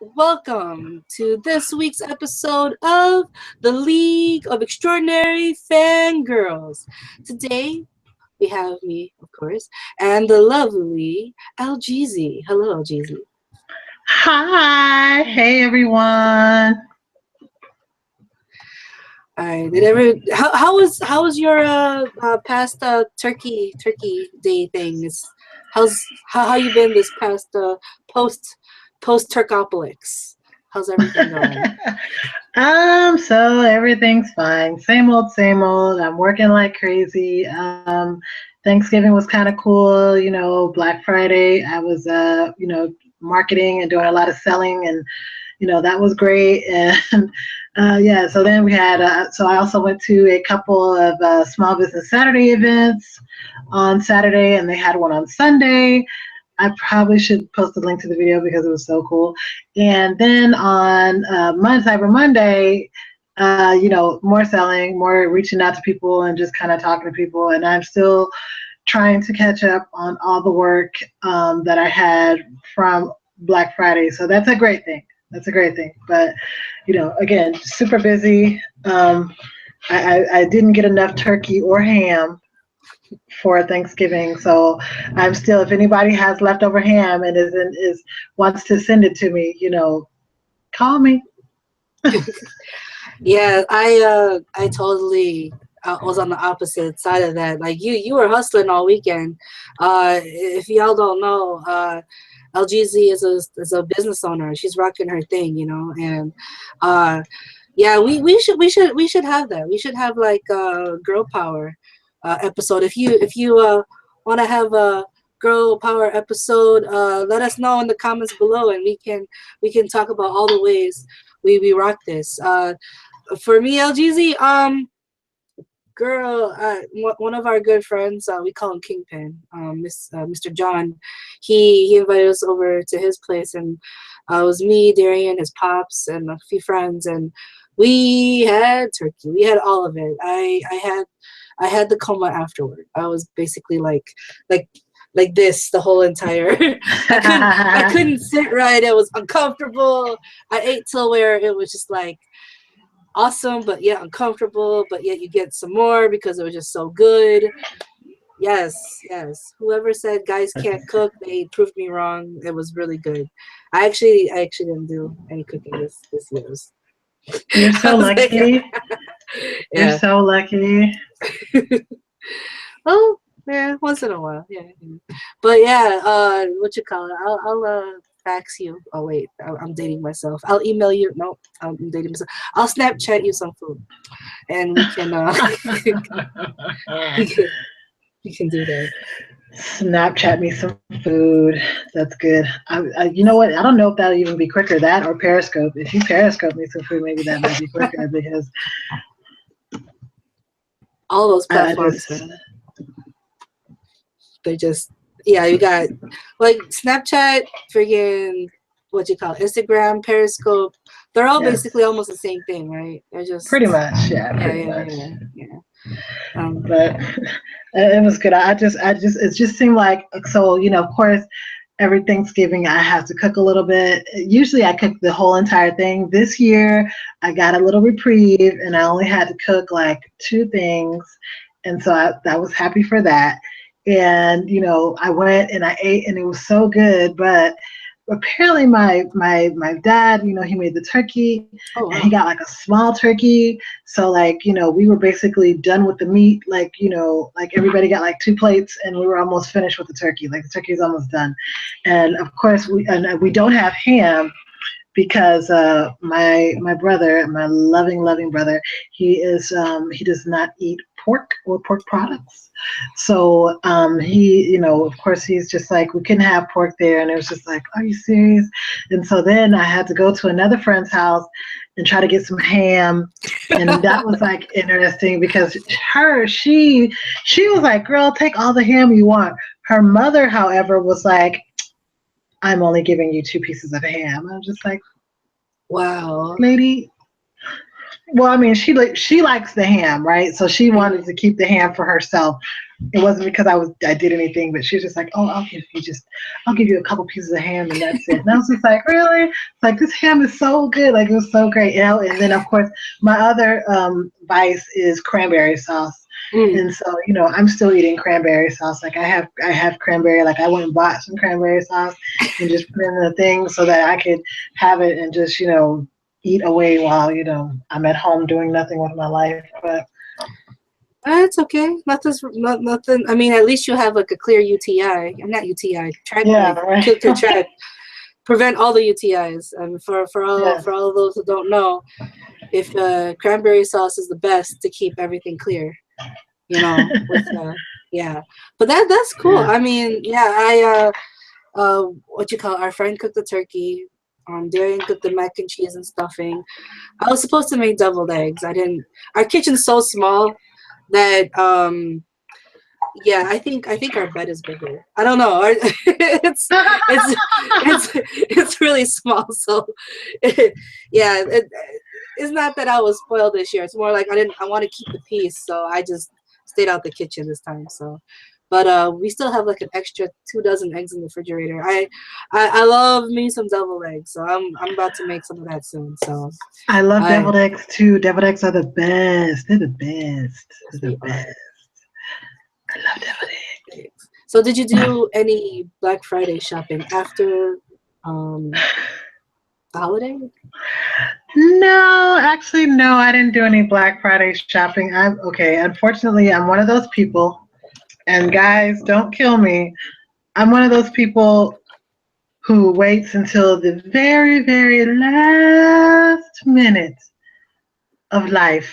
welcome to this week's episode of the League of Extraordinary Fangirls. Today, we have me, of course, and the lovely LGZ. Hello, LGZ. Hi, hey everyone. All right. How was your past turkey day things? How you been this past post Turkopolis? How's everything going? So everything's fine. Same old, same old. I'm working like crazy. Thanksgiving was kind of cool. Black Friday, I was, marketing and doing a lot of selling, and that was great. And yeah, so then we had, so I also went to a couple of Small Business Saturday events on Saturday, and they had one on Sunday. I probably should post a link to the video because it was so cool. And then on Cyber Monday, more selling, more reaching out to people and just kind of talking to people. And I'm still trying to catch up on all the work that I had from Black Friday. So that's a great thing. That's a great thing. But, again, super busy. I didn't get enough turkey or ham for Thanksgiving, so I'm still. If anybody has leftover ham and wants to send it to me, call me. Yeah, I totally was on the opposite side of that. Like you were hustling all weekend. If y'all don't know, LGZ is a business owner. She's rocking her thing, and yeah, we should have that. We should have like girl power episode. If you want to have a girl power episode, let us know in the comments below, and we can talk about all the ways we rock this. For me, LGZ, girl, one of our good friends, we call him Kingpin, Mr. John. He invited us over to his place, and it was me, Darian, his pops, and a few friends, and we had turkey. We had all of it. I had the coma afterward. I was basically like this the whole entire. I couldn't sit right. It was uncomfortable. I ate till where it was just like awesome, but yet uncomfortable, but yet you get some more because it was just so good. Yes, yes. Whoever said guys can't cook, they proved me wrong. It was really good. I actually didn't do any cooking this year. You're I so was like, lucky. You're yeah. so lucky. Oh, yeah, once in a while, yeah. But yeah, what you call it? I'll fax you. Oh wait, I'm dating myself. I'll email you. No, I'm dating myself. I'll Snapchat you some food, and we can we can we can do that. Snapchat me some food. That's good. You know what? I don't know if that'll even be quicker, that or Periscope. If you Periscope me some food, maybe that might be quicker because All those I platforms, just. man. They're just yeah. You got like Snapchat, friggin' what you call it, Instagram, Periscope. They're all Yes, basically almost the same thing, right? They're just pretty much. Yeah, yeah, pretty yeah, much. yeah, yeah. But it was good. It just seemed like, so, of course, every Thanksgiving I have to cook a little bit. Usually I cook the whole entire thing. This year I got a little reprieve and I only had to cook like two things. And so I was happy for that. And, I went and I ate and it was so good. But apparently my dad, he made the turkey Oh and he wow. got like a small turkey. So like, we were basically done with the meat. Like, like everybody got like two plates and we were almost finished with the turkey. Like the turkey is almost done. And of course we don't have ham because my brother, my loving brother, he does not eat pork or pork products. So he, of course, he's just like, we couldn't have pork there, and it was just like, are you serious? And so then I had to go to another friend's house and try to get some ham, and that was like interesting because she was like, girl, take all the ham you want. Her mother, however, was like, I'm only giving you two pieces of ham. I was just like, Wow. lady. Well, I mean, she likes the ham, right? So she wanted Mhm. to keep the ham for herself. It wasn't because I did anything, but she was just like, "Oh, I'll give you a couple pieces of ham and that's it." And I was just like, "Really?" It's like this ham is so good, like it was so great, you know. And then of course my other vice is cranberry sauce. Mm. And so, I'm still eating cranberry sauce. Like I have cranberry. Like I went and bought some cranberry sauce and just put it in the thing so that I could have it and just, eat away while, I'm at home doing nothing with my life. But It's okay. Nothing. I mean, at least you have like a clear UTI. I'm not UTI. Track yeah, like right. to track prevent all the UTIs. And Yes. for all those who don't know, if cranberry sauce is the best to keep everything clear. With yeah. But that's cool. Yeah. I mean, yeah. What you call, our friend cooked the turkey. Darian cooked the mac and cheese and stuffing. I was supposed to make deviled eggs. I didn't. Our kitchen's so small that yeah, I think our bed is bigger. I don't know. It's really small. So yeah, it's not that I was spoiled this year. It's more like I want to keep the peace, so I just stayed out the kitchen this time. So, but we still have like an extra 2 dozen eggs in the refrigerator. I love me some deviled eggs, so I'm about to make some of that soon. So I love I deviled eggs too. Deviled eggs are the best. They're the best. yes, They're the they are. best. I love deviled eggs. So did you do any Black Friday shopping after um, the holiday? No, actually, no. I didn't do any Black Friday shopping. I'm okay. Unfortunately, I'm one of those people. And guys, don't kill me. I'm one of those people who waits until the very, very last minute of life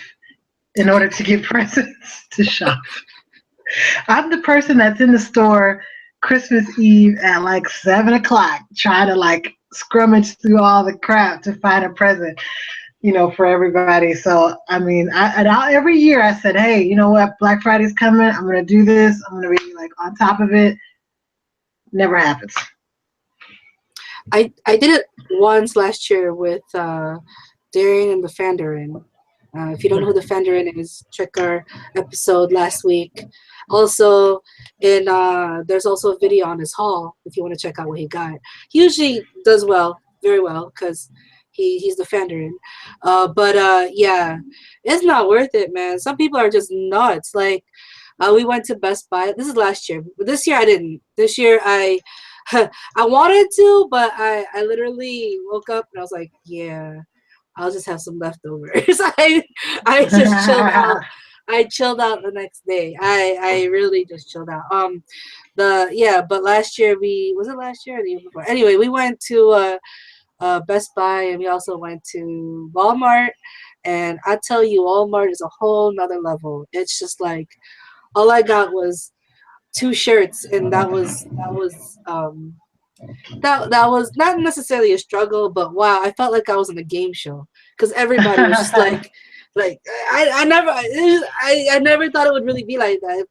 in order to get presents to shop. I'm the person that's in the store Christmas Eve at like 7 o'clock, trying to like scrummage through all the crap to find a present, for everybody. So I mean, every year I said, hey, you know what? Black Friday's coming. I'm gonna do this. I'm gonna be like on top of it. Never happens. I did it once last year with Darian and the Fandarin. If you don't know who the Fandarin is, check our episode last week. Also, in there's also a video on his haul if you want to check out what he got. He usually does well, very well, because he's the Fandarin. But yeah, it's not worth it, man. Some people are just nuts. Like we went to Best Buy. This is last year, but this year I didn't. This year I I wanted to, but I literally woke up and I was like, yeah, I'll just have some leftovers. I just chilled out. I chilled out the next day. I really just chilled out. But last year was it last year or the year before? Anyway, we went to Best Buy and we also went to Walmart. And I tell you, Walmart is a whole nother level. It's just like all I got was 2 shirts, and that was not necessarily a struggle, but wow, I felt like I was in a game show because everybody was just like I never thought it would really be like that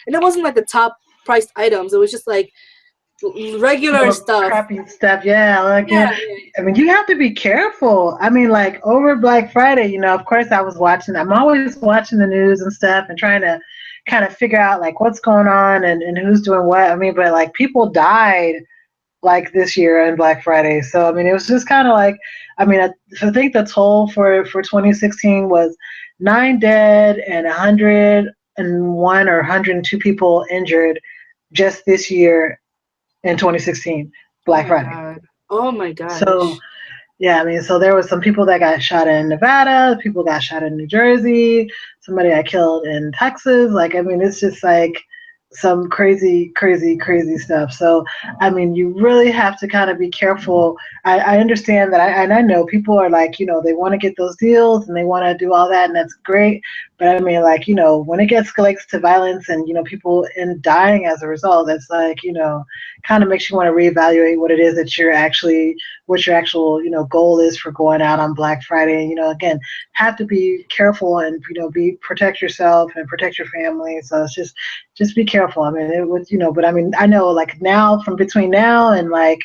and it wasn't like the top priced items. It was just like regular Little stuff. crappy stuff, yeah. Like, Yeah, I mean, you have to be careful. I mean, like over Black Friday, of course, I was watching. I'm always watching the news and stuff and trying to kind of figure out like what's going on and who's doing what. I mean, but like people died like this year on Black Friday. So I mean, it was just kind of like, I mean, I think the toll for 2016 was 9 dead and 101 or 102 people injured just this year in 2016, oh Black my Friday. god, oh my So gosh. yeah, I mean, so there was some people that got shot in Nevada, people got shot in New Jersey, somebody got killed in Texas. Like, I mean, it's just like some crazy, crazy, crazy stuff. So, I mean, you really have to kind of be careful. I understand that, and I know people are like, they want to get those deals and they want to do all that, and that's great. But I mean, like, when it escalates to violence and, people end dying as a result, it's like, kind of makes you want to reevaluate what it is that what your actual, goal is for going out on Black Friday. And, again, have to be careful and, protect yourself and protect your family. So it's just be careful. I mean, it was, but I mean, I know like now from between now and like,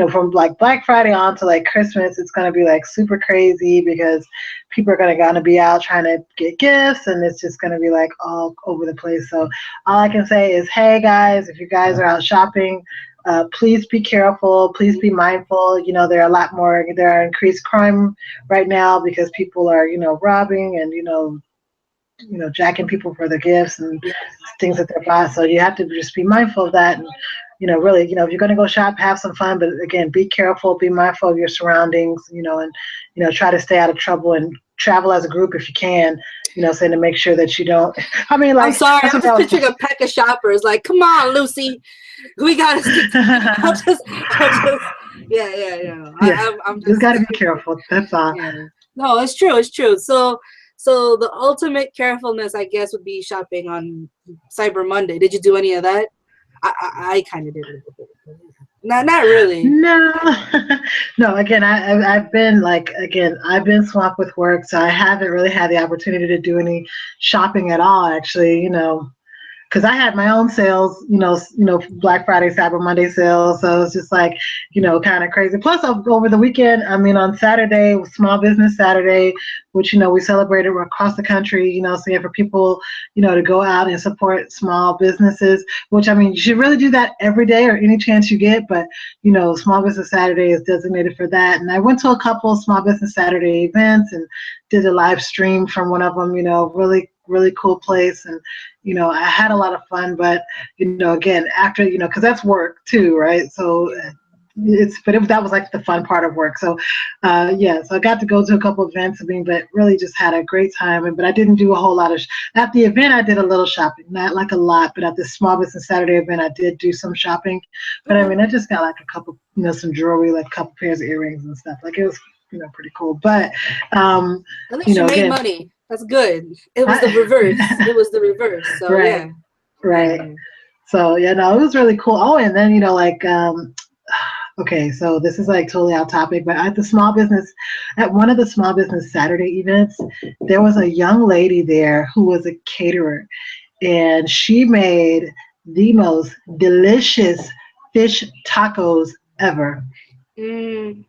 from like Black Friday on to like Christmas, it's going to be like super crazy because people are gonna be out trying to get gifts, and it's just going to be like all over the place. So all I can say is, hey guys, if you guys are out shopping, please be careful. Please be mindful. There are a lot more. There are increased crime right now because people are, robbing and jacking people for their gifts and Yeah. things that they're buying. So you have to just be mindful of that. And really, if you're going to go shop, have some fun. But again, be careful. Be mindful of your surroundings. And try to stay out of trouble and travel as a group if you can. Saying to make sure that you don't. I mean, I'm like sorry. that's I'm what I just was. picturing a pack of shoppers. Like, come on, Lucy, we gotta stick. I'll just. Yeah, yeah, yeah. Yeah, I'm just just. got to be careful. That's all. Yeah. No, it's true. It's true. So the ultimate carefulness, I guess, would be shopping on Cyber Monday. Did you do any of that? I kind of did a little bit. Not really. No, no. Again, I've been I've been swamped with work, so I haven't really had the opportunity to do any shopping at all. Actually, because I had my own sales, Black Friday, Cyber Monday sales. So it's just like, kind of crazy. Plus, over the weekend, I mean, on Saturday, was Small Business Saturday, which, we celebrated across the country, so for people, to go out and support small businesses, which, I mean, you should really do that every day or any chance you get. But, Small Business Saturday is designated for that. And I went to a couple of Small Business Saturday events and did a live stream from one of them, really, really cool place. And, I had a lot of fun, but, again, after, because that's work too, right? So that was like the fun part of work. So, so I got to go to a couple of events, but really just had a great time. But I didn't do a whole lot of, at the event, I did a little shopping, not like a lot, but at the Small Business Saturday event, I did do some shopping. But I mean, I just got like a couple, some jewelry, like a couple pairs of earrings and stuff. Like it was, pretty cool. But, At least you made again, money. That's good. It was the reverse. It was the reverse. So right, yeah. right. Yeah. So yeah, no, it was really cool. Oh, and then okay, so this is like totally off topic, but at one of the Small Business Saturday events, there was a young lady there who was a caterer, and she made the most delicious fish tacos ever. Mm,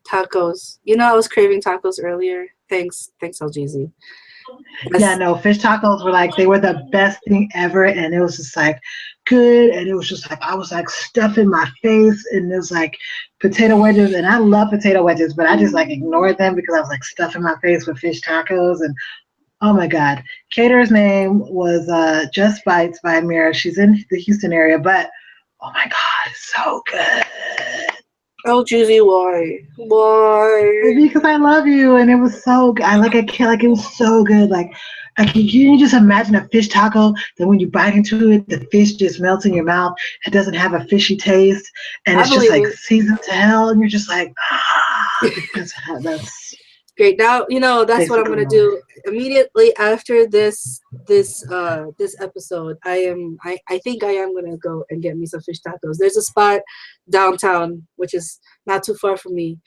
tacos. I was craving tacos earlier. Thanks, LGZ. Yeah, Yes. no, fish tacos were like they were the best thing ever, and it was just like good, and it was just like I was like stuffing my face, and it was like potato wedges, and I love potato wedges, but I just like ignored them because I was like stuffing my face with fish tacos, and oh my god, caterer's name was Just Bites by Mira. She's in the Houston area, but oh my god, it's so good. LGZ, why? Why? Because I love you, and it was so good. I can't like it was so good. Like, can you just imagine a fish taco that when you bite into it, the fish just melts in your mouth. It doesn't have a fishy taste, and I it's just believe like it. seasoned to hell, and you're just like, ah, that's Great. Now that's what I'm basically gonna all. do immediately after this episode. I think I am gonna go and get me some fish tacos. There's a spot downtown which is not too far from me.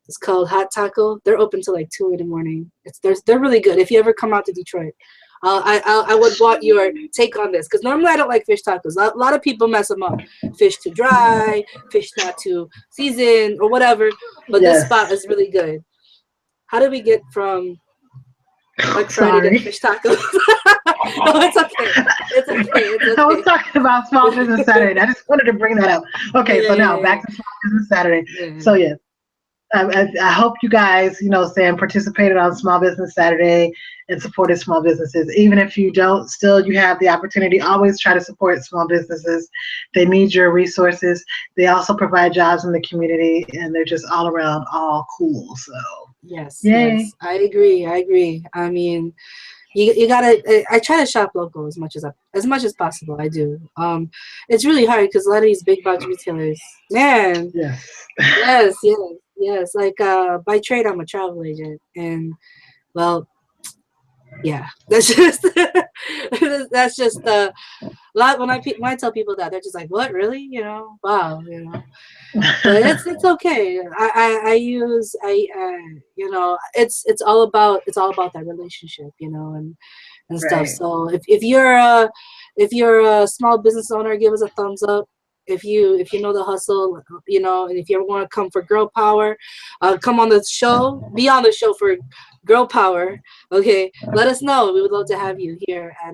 It's called Hot Taco. They're open till like 2 in the morning. They're really good. If you ever come out to Detroit, I would want your take on this because normally I don't like fish tacos. A lot of people mess them up. Fish too dry, fish not too seasoned, or whatever. But this spot Yes. is really good. How did we get from Black Friday to Sorry. fish tacos? No, it's okay. It's okay. It's I was okay. talking about Small Business Saturday. I just wanted to bring that up. Okay, Yeah, so yeah, now yeah, back to Small Business Saturday. yeah. So yeah, I hope you guys, Sam, participated on Small Business Saturday and supported small businesses. Even if you don't, still you have the opportunity. Always try to support small businesses. They need your resources. They also provide jobs in the community, and they're just all around all cool. So, Yes, yay. yes. I agree. I agree. I mean, you gotta. I try to shop local as much as possible. I do. It's really hard because a lot of these big box retailers, man. Yes. Yes, yes, yes. Like by trade, I'm a travel agent, and well, yeah, that's just that's just a lot. When I tell people that, they're just like, "What, really?" Wow, But it's okay. I use it's all about that relationship, and stuff. Right. So if you're a small business owner, give us a thumbs up. if you know the hustle, you know, and if you ever want to come for girl power, come on the show. Be on the show for girl power. Okay, let us know. We would love to have you here at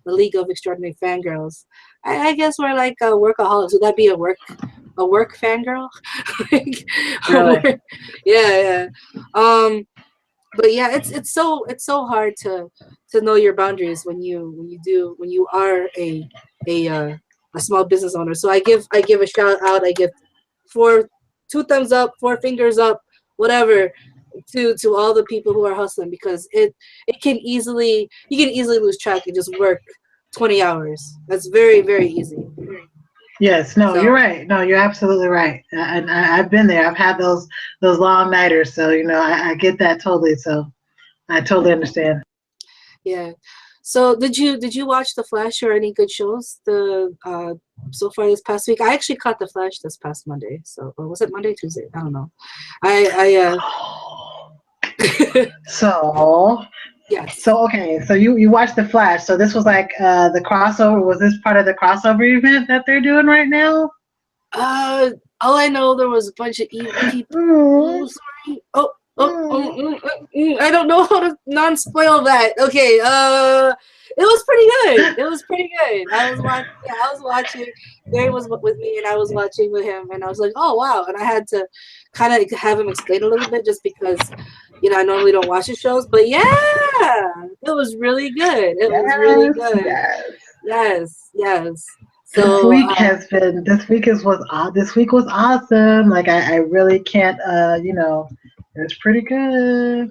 the League of Extraordinary Fangirls. I guess we're like workaholics. Would that be a work fangirl? Like, Really. yeah, yeah. But yeah, it's so hard to know your boundaries when you are a a small business owner. So I give a shout out. I give four two thumbs up, four fingers up, whatever, to all the people who are hustling, because it can easily you can easily lose track and just work 20 hours. That's very, very easy. Yes, no, you're So right. No, you're absolutely right. And I've been there. I've had those long nighters. So I get that totally. So I totally understand. yeah. So did you watch The Flash or any good shows the so far this past week? I actually caught The Flash this past Monday. So, or was it Monday, Tuesday? I don't know. I So yes. so okay. So you watched the Flash. So this was like the crossover. Was this part of the crossover event that they're doing right now? Uh, all I know, there was a bunch of evil people. Mm, Oh, sorry. Oh, oh, mm. I don't know how to non-spoil that. Okay. It was pretty good. It was pretty good. I was watching. Yeah, I was watching. Barry was with me, and I was watching with him, and I was like, "Oh wow!" And I had to kind of have him explain a little bit, just because, I normally don't watch the shows. But yeah, it was really good. It was really Yes, good. yes. Yes, yes. So, This week this week was awesome. Like I really can't it was pretty good.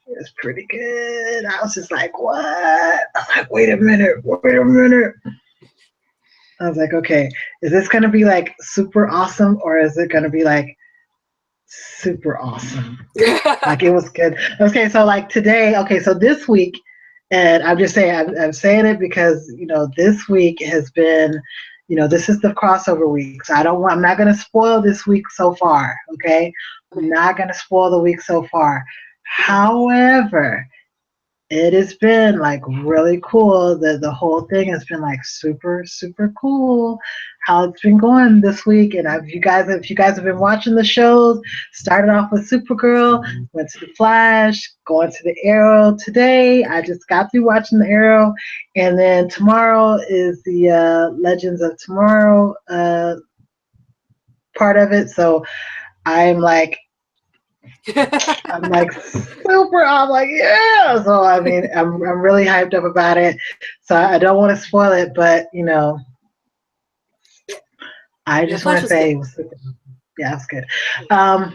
It was pretty good. I was just like, what? I was like, wait a minute. I was like, okay, is this gonna be like super awesome or is it gonna be like super awesome? Like it was good. Okay, so like today, okay, so this week, and I'm just saying, I'm saying it because this week has been, this is the crossover week. So I'm not gonna spoil this week so far. Okay, I'm okay, not gonna spoil the week so far. okay. However, it has been like really cool. The whole thing has been like super super cool. How it's been going this week, and if you guys have been watching the shows, started off with Supergirl, went to the Flash, going to the Arrow today. I just got through watching the Arrow, and then tomorrow is the Legends of Tomorrow part of it. So I'm like I'm like super. I'm like, yeah. So I mean, I'm really hyped up about it. So I don't want to spoil it, but I Yeah, just Flash want to was good. say, yeah, it's good. Um,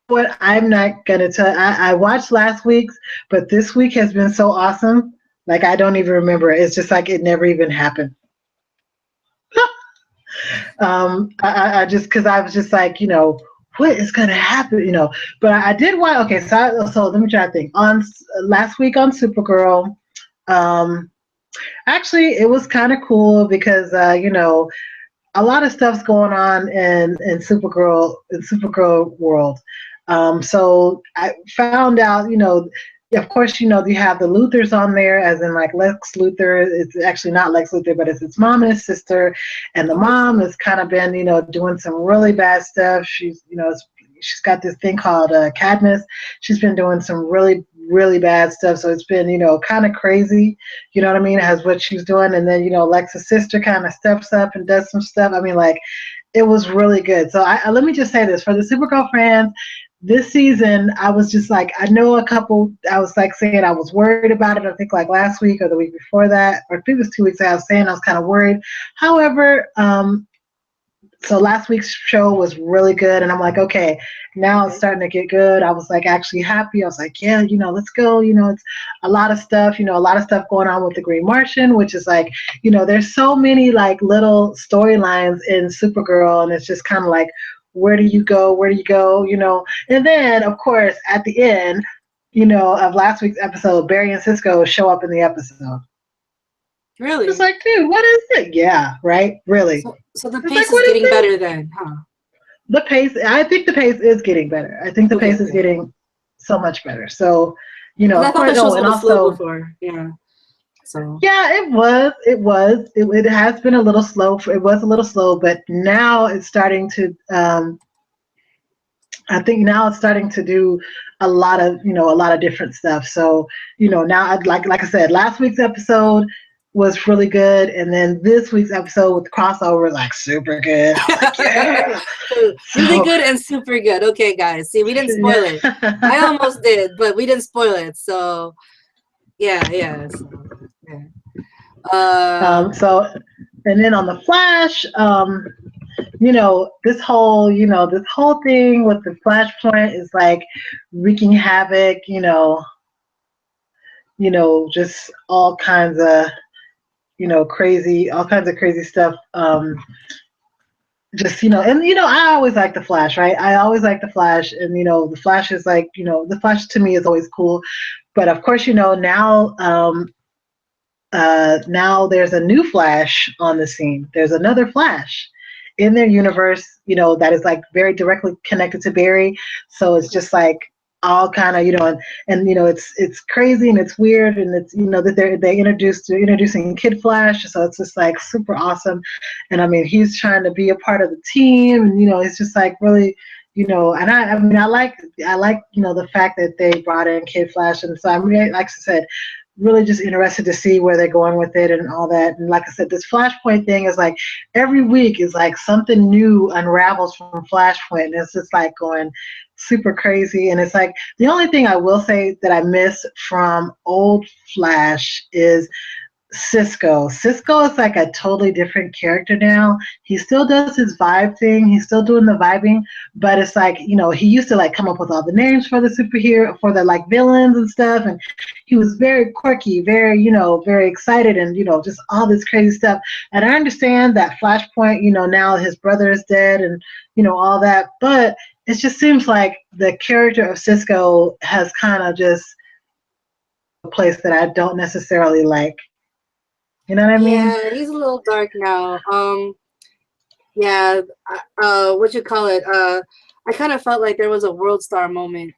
what I'm not gonna tell. I watched last week's, but this week has been so awesome. Like I don't even remember it. It's just like it never even happened. I just because I was just like, what is gonna happen, But I did watch. Okay, so let me try to think. Last week on Supergirl, um, actually it was kind of cool because a lot of stuff's going on in Supergirl world. So I found out, of course, you have the Luthers on there, as in like Lex Luthor. It's actually not Lex Luthor, but it's his mom and his sister. And the Okay. mom has kind of been, doing some really bad stuff. She's got this thing called Cadmus. She's been doing some really, really bad stuff. So it's been, kind of crazy. You know what I mean? As what she's doing. And then, Lex's sister kind of steps up and does some stuff. I mean, like, it was really good. So let me just say this for the Supergirl fans. This season, I was just like, I know a couple, I was like saying I was worried about it. I think like last week or the week before that, or I think it was 2 weeks ago, I was saying I was kind of worried. However, so last week's show was really good, and I'm like, okay, now it's Okay. starting to get good. I was like actually happy. I was like, yeah, let's go. It's a lot of stuff, a lot of stuff going on with the Green Martian, which is like, there's so many like little storylines in Supergirl, and it's just kind of like, where do you go? Where do you go? And then of course at the end, of last week's episode, Barry and Cisco show up in the episode. It's Really? like, dude, what is it? Yeah, right, really. So the It's pace like, is what is getting this? better then, huh? The pace, I think the pace is getting better. I think the Okay, pace is okay. getting so much better. So, Because I of thought the course, show oh, was a and little slow also, before. Yeah. So Yeah, it was. It has been a little slow. It was a little slow, but now it's starting to. I think now it's starting to do a lot of different stuff. So, now I'd like I said, last week's episode was really good, and then this week's episode with the crossover is like super good. I was like, yeah. really So, good and super good. Okay, guys. See, we didn't spoil it. I yeah. almost did, but we didn't spoil it. So yeah. So yeah. Uh, So, and then on the Flash, this whole thing with the Flashpoint is like wreaking havoc. Just all kinds of crazy stuff. Just and I always like the Flash, right? I always like the Flash, and the Flash is like the Flash to me is always cool, but of course now there's a new Flash on the scene. There's another Flash in their universe, that is like very directly connected to Barry. So it's just like all kind of, and it's crazy and it's weird, and it's that they're introducing Kid Flash. So it's just like super awesome. And I mean, he's trying to be a part of the team, and it's just like really. And I mean, I like, the fact that they brought in Kid Flash, and so I'm really, like I said, really just interested to see where they're going with it and all that. And like I said, this Flashpoint thing is like every week is like something new unravels from Flashpoint, and it's just like going super crazy. And it's like the only thing I will say that I miss from old Flash is Cisco. Cisco is like a totally different character now. He still does his vibe thing. He's still doing the vibing, but it's like, he used to like come up with all the names for the superhero, for the like villains and stuff. And he was very quirky, very, very excited, and, just all this crazy stuff. And I understand that Flashpoint, now his brother is dead, and, all that. But it just seems like the character of Cisco has kind of just a place that I don't necessarily like. You know what I mean? yeah, he's a little dark now. Yeah. What you call it? I kind of felt like there was a World Star moment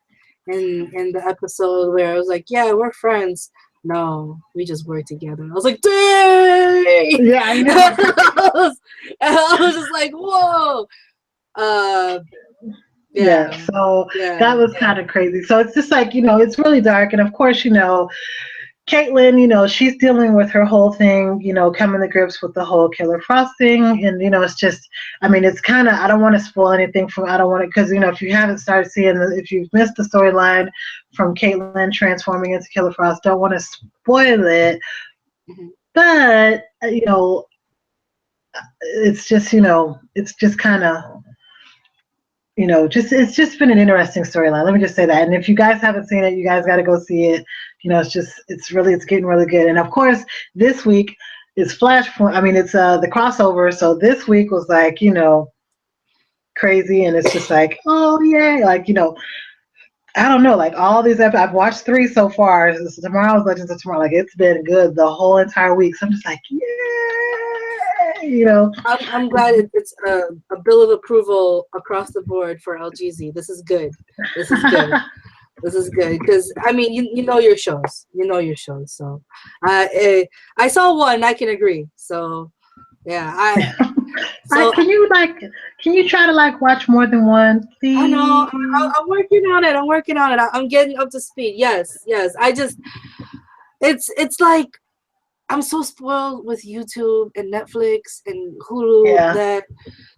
in the episode where I was like, yeah, we're friends. No, we just work together. I was like, dang! Yeah, I know. I was just like, whoa. Uh, Yeah, yeah, so yeah, that was kind of crazy. So it's just like, it's really dark. And of course, Caitlin, she's dealing with her whole thing, coming to grips with the whole Killer Frost thing. And, it's just, I mean, it's kind of, I don't want to spoil anything I don't want to, because, if you haven't started seeing, if you've missed the storyline from Caitlin transforming into Killer Frost, don't want to spoil it. mhm. But, it's just kind of, it's just been an interesting storyline. Let me just say that. And if you guys haven't seen it, you guys got to go see it. It's getting really good. And of course, this week is Flashpoint. I mean, it's the crossover. So this week was like, crazy, and it's just like, oh yeah, like I don't know, like all these episodes. I've watched 3 so far. So tomorrow's Legends of Tomorrow. Like it's been good the whole entire week. So I'm just like, yeah. I'm glad it's a bill of approval across the board for LGZ. This is good. This is good. This is good because I mean you know your shows. You know your shows. So I saw one. I can agree. So yeah, so Can you try to like watch more than one, I know please? I'm working on it. I'm working on it. I'm getting up to speed. Yes. It's like I'm so spoiled with YouTube and Netflix and Hulu Yeah.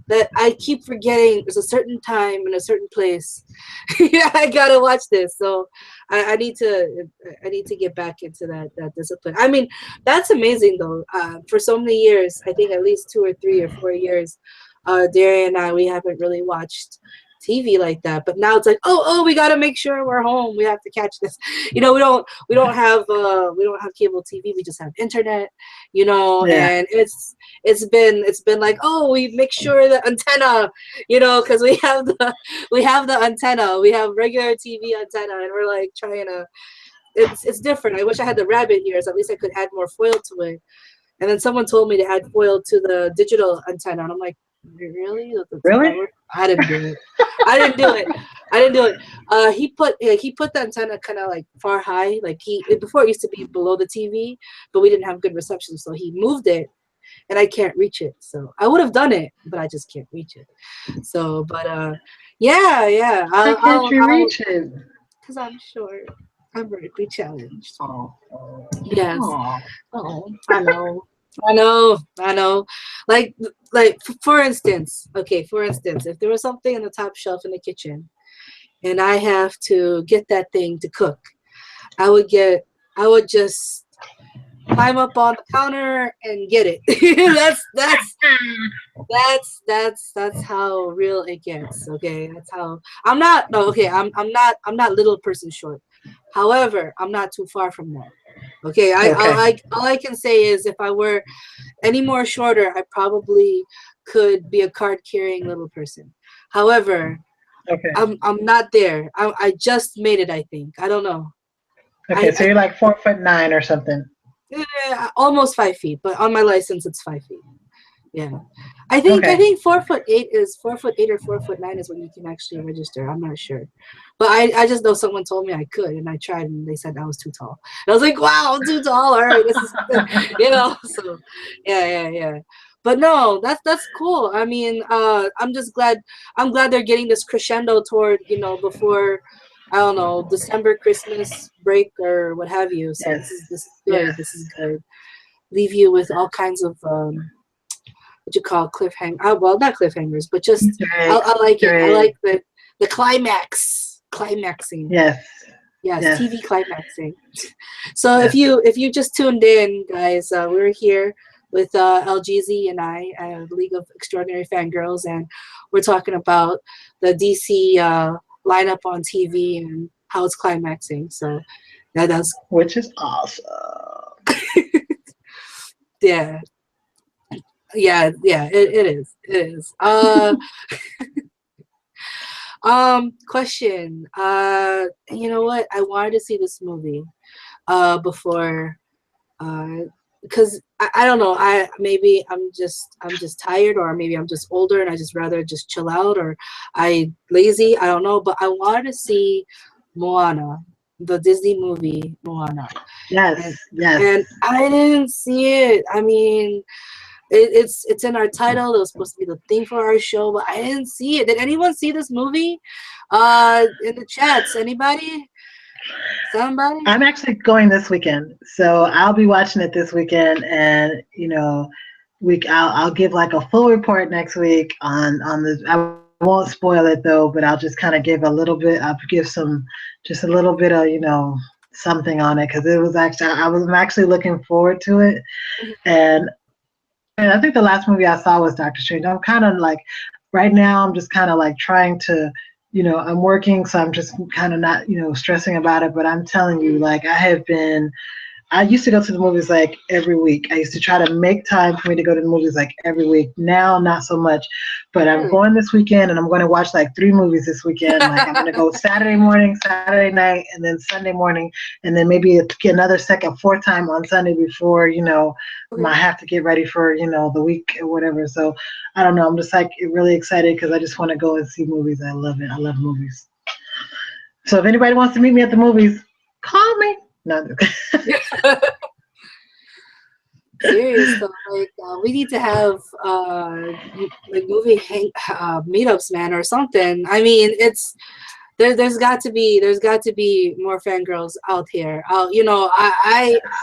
that I keep forgetting there's a certain time and a certain place. Yeah, I gotta watch this. So I need to get back into that discipline. I mean, that's amazing though. For so many years, I think at least 2 or 3 or 4 years, Darian and I we haven't really watched TV like that. But now it's like, oh, we gotta make sure we're home. We have to catch this. We don't have cable TV. We just have internet. Yeah. And it's been like, oh, we make sure the antenna, because we have the antenna. We have regular TV antenna, and we're like trying to. It's different. I wish I had the rabbit ears. At least I could add more foil to it. And then someone told me to add foil to the digital antenna, and I'm like, really? That's how that Really? works? I didn't do it. I didn't do it. He put the antenna kind of like far high, like before it used to be below the TV, but we didn't have good reception, so he moved it, and I can't reach it. So I would have done it, but I just can't reach it. So, but yeah, Why can't you reach it? because I'm short. I'm vertically challenged. Oh, Yes. oh. Oh, I know. I know. Like, for instance, okay, for instance, if there was something on the top shelf in the kitchen and I have to get that thing to cook, I would just climb up on the counter and get it. That's how real it gets. Okay, that's how I'm not. No, okay, I'm not little person short. However, I'm not too far from that. Okay, Okay. all I can say is if I were any more shorter, I probably could be a card carrying little person. However, Okay. I'm not there. I just made it. I think I don't know. Okay. So you're like 4'9" or something. Almost 5 feet, but on my license it's 5 feet. Yeah, I Okay. think 4'8" is 4'8" or 4'9" is when you can actually register. I'm not sure, but I just know someone told me I could, and I tried, and they said I was too tall. And I was like, wow, I'm too tall. All right, this is good. So yeah. But no, that's cool. I mean, I'm just glad. I'm glad they're getting this crescendo toward before. I don't know, December Christmas break or what have you. So Yes. this is good. Yes. This is good. Leave you with all kinds of what you call well, not cliffhangers, but just Great. I like it. I Great. like the climaxing. Yes. Yes, Yes. TV climaxing. So Yes. if you just tuned in, guys, we're here with LGZ and I, League of Extraordinary Fangirls, and we're talking about the DC lineup on TV and how it's climaxing. So that's Which is awesome. yeah, it is. It is. Question. You know what? I wanted to see this movie before because I don't know. Maybe I'm just tired, or maybe I'm just older and I just rather just chill out, or I lazy. I don't know, but I wanted to see Moana, the Disney movie Moana, Yes. and Yes. I didn't see it. I mean, it's in our title. It was supposed to be the thing for our show, but I didn't see it. Did anyone see this movie? In the chats, anybody? Somebody? I'm actually going this weekend, so I'll be watching it this weekend, and I'll give like a full report next week on the. I won't spoil it though, but I'll just kind of give a little bit. I'll give some, just a little bit of something on it because it was actually I'm actually looking forward to it, and I think the last movie I saw was Doctor Strange. I'm kind of like, right now, I'm just kind of like trying to, I'm working, so I'm just kind of not, stressing about it. But I'm telling you, like, I used to go to the movies like every week. I used to try to make time for me to go to the movies like every week. Now, not so much. But I'm Really? going this weekend, and I'm going to watch like 3 movies this weekend. Like I'm going to go Saturday morning, Saturday night, and then Sunday morning, and then maybe another second, fourth time on Sunday before I Okay. have to get ready for the week or whatever. So I don't know. I'm just like really excited because I just want to go and see movies. I love it. I love movies. So if anybody wants to meet me at the movies, call me. No. Serious though, like we need to have like movie meetups, man, or something. I mean, it's there's got to be more fangirls out here. I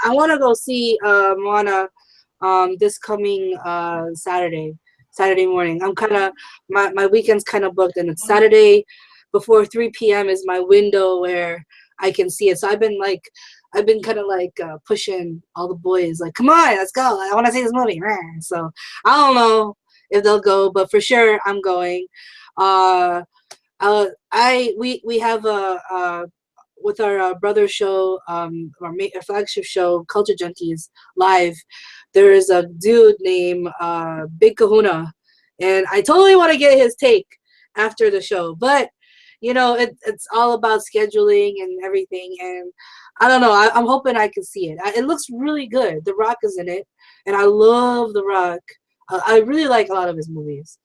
want to go see Moana this coming Saturday morning. I'm kind of my weekend's kind of booked, and it's Saturday before 3 p.m. is my window where I can see it. So I've been kind of like pushing all the boys, like, come on, let's go. I want to see this movie. So I don't know if they'll go, but for sure I'm going. Uh, we have with our brother show, our flagship show, Culture Junkies Live. There is a dude named Big Kahuna, and I totally want to get his take after the show, but it's all about scheduling and everything, and I don't know. I'm hoping I can see it. It looks really good. The Rock is in it, and I love The Rock. I really like a lot of his movies.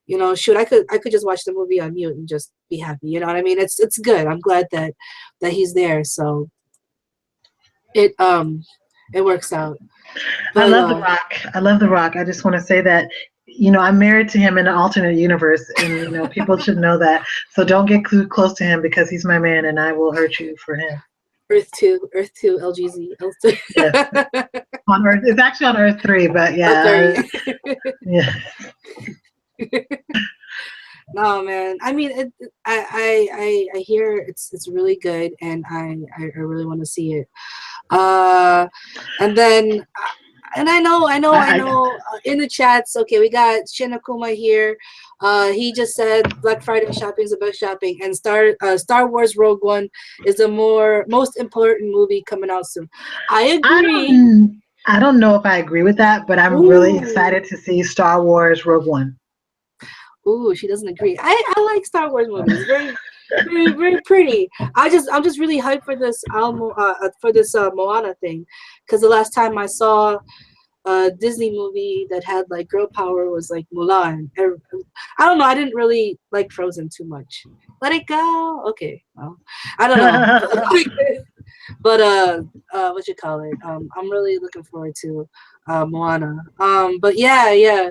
shoot, I could just watch the movie on mute and just be happy. You know what I mean? It's good. I'm glad that he's there. So it works out. I But love The Rock. I love The Rock. I just want to say that, I'm married to him in an alternate universe, and people should know that. So don't get too close to him because he's my man, and I will hurt you for him. Earth 2, LGZ, Earth 2. Yes, on Earth. It's actually on Earth 3, but yeah, yeah. No, man. I mean, I hear it's really good, and I really want to see it. And then, and I know, in the chats. Okay, we got Shinakuma here. He just said Black Friday shopping is the best shopping, and Star Wars Rogue One is the most important movie coming out soon. I agree. I don't know if I agree with that, but I'm really excited to see Star Wars Rogue One. Ooh, she doesn't agree. I like Star Wars movies. Very, very, very pretty. I'm just really hyped for this Moana thing, because the last time I saw a Disney movie that had like girl power was like Mulan. I don't know. I didn't really like Frozen too much. Let it go. Okay. Well, I don't know. But what you call it? I'm really looking forward to Moana. But yeah.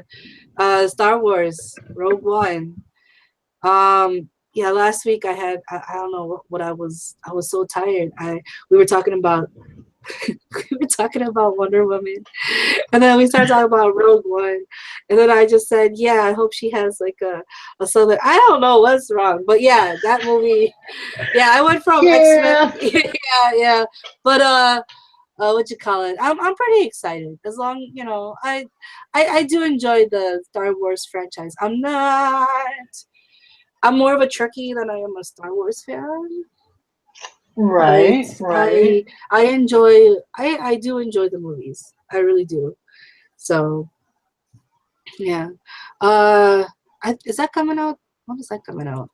Star Wars Rogue One. Yeah, last week I don't know what I was so tired. We were talking about Wonder Woman, and then we started talking about Rogue One, and then I just said, yeah, I hope she has like a southern. I don't know what's wrong, but yeah, that movie. Yeah, I went from X-Men. yeah, but what you call it? I'm pretty excited. As long I do enjoy the Star Wars franchise. I'm more of a Trekkie than I am a Star Wars fan. Right. I do enjoy the movies. I really do. So yeah. Is that coming out? When is that coming out?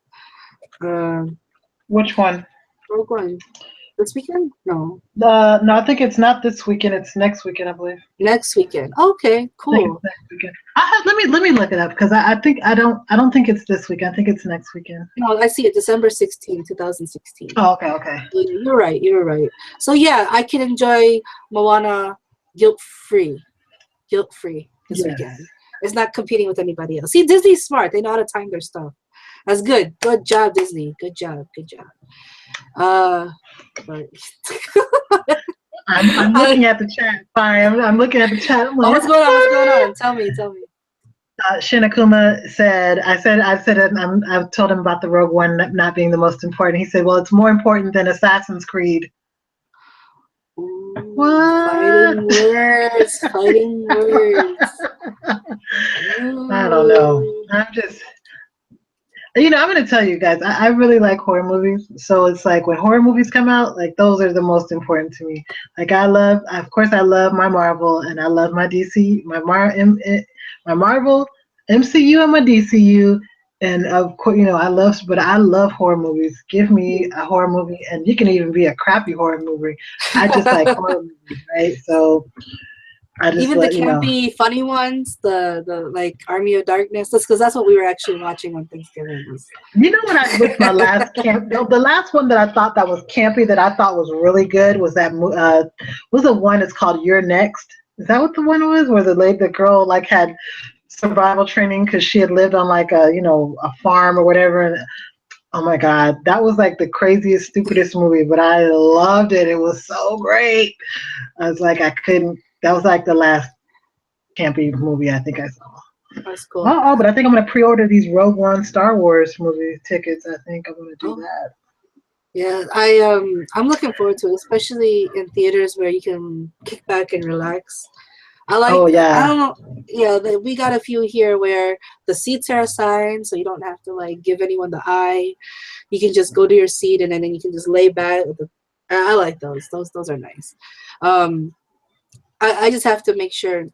Which one? Rogue One. This weekend? No. No, I think it's not this weekend. It's next weekend, I believe. Next weekend. Okay, cool. Next weekend. Let me look it up because I think I don't think it's this weekend. I think it's next weekend. No, I see it. December 16, 2016. Oh, okay. You're right. So yeah, I can enjoy Moana guilt-free this weekend. It's not competing with anybody else. See, Disney's smart. They know how to time their stuff. That's good. Good job, Disney. Good job. But I'm looking at the chat. Sorry, I'm looking at the chat. I'm like, what's going on? Tell me. Shinakuma said, I've told him about the Rogue One not being the most important. He said, well, it's more important than Assassin's Creed. Ooh, what? Fighting words. I don't know. I'm going to tell you guys, I really like horror movies. So it's like when horror movies come out, like those are the most important to me. Like I love my Marvel and I love my DC, my Marvel, MCU and my DCU. And of course, I love horror movies. Give me a horror movie, and you can even be a crappy horror movie. I just like horror movies, right? So even the campy, funny ones, the like Army of Darkness. That's because that's what we were actually watching on Thanksgiving. You know what? With my last the last one that I thought that was campy that I thought was really good was that was the one. It's called You're Next. Is that what the one was? Where the girl like had survival training because she had lived on like a farm or whatever. And oh my God, that was like the craziest, stupidest movie, but I loved it. It was so great. I was like, I couldn't. That was like the last campy movie I think I saw. That's cool. But I think I'm going to pre-order these Rogue One Star Wars movie tickets. I think I'm going to do that. Yeah, I'm looking forward to it, especially in theaters where you can kick back and relax. I don't know. Yeah, we got a few here where the seats are assigned, so you don't have to like give anyone the eye. You can just go to your seat and then you can just lay back. I like those. Those are nice. I just have to make sure